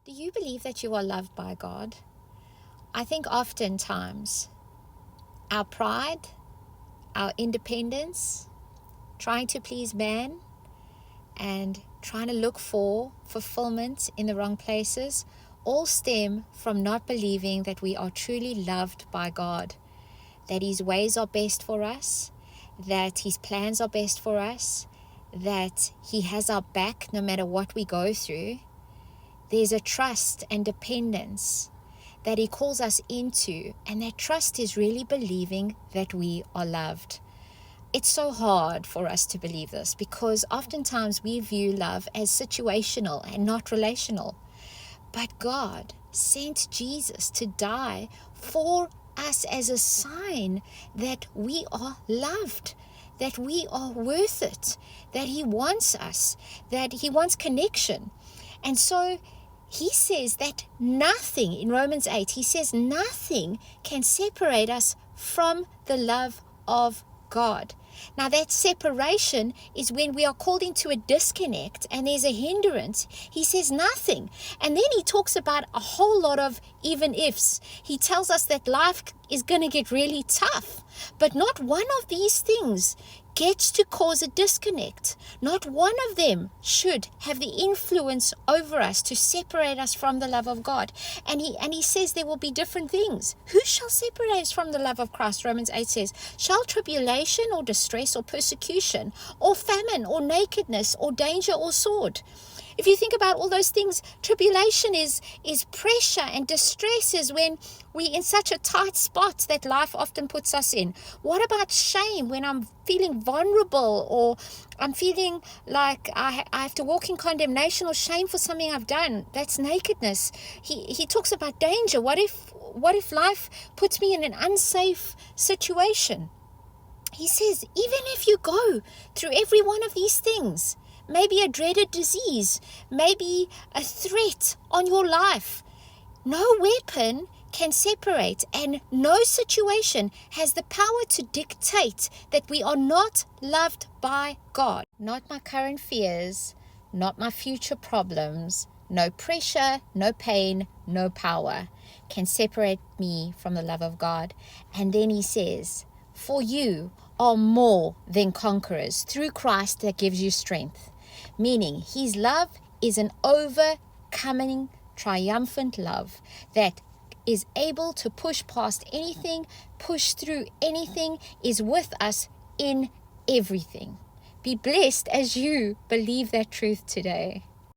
Do you believe that you are loved by God? I think oftentimes our pride, our independence, trying to please man, and trying to look for fulfillment in the wrong places all stem from not believing that we are truly loved by God, that His ways are best for us, that His plans are best for us, that He has our back no matter what we go through. There's a trust and dependence that He calls us into, and that trust is really believing that we are loved. It's so hard for us to believe this because oftentimes we view love as situational and not relational. But God sent Jesus to die for us as a sign that we are loved, that we are worth it, that He wants us, that He wants connection. And so He says that nothing, in Romans 8, He says nothing can separate us from the love of God. Now that separation is when we are called into a disconnect and there's a hindrance. He says nothing. And then He talks about a whole lot of even ifs. He tells us that life is going to get really tough, but not one of these things gets to cause a disconnect. Not one of them should have the influence over us to separate us from the love of God. And he says there will be different things. Who shall separate us from the love of Christ? Romans 8 says, shall tribulation or distress or persecution or famine or nakedness or danger or sword? If you think about all those things, tribulation is pressure, and distress is when we're in such a tight spot that life often puts us in. What about shame, when I'm feeling vulnerable or I'm feeling like I have to walk in condemnation or shame for something I've done? That's nakedness. He talks about danger. What if life puts me in an unsafe situation? He says, even if you go through every one of these things, maybe a dreaded disease, maybe a threat on your life, no weapon can separate, and no situation has the power to dictate that we are not loved by God. Not my current fears, not my future problems, no pressure, no pain, no power can separate me from the love of God. And then He says, for you are more than conquerors through Christ that gives you strength. Meaning His love is an overcoming, triumphant love that is able to push past anything, push through anything, is with us in everything. Be blessed as you believe that truth today.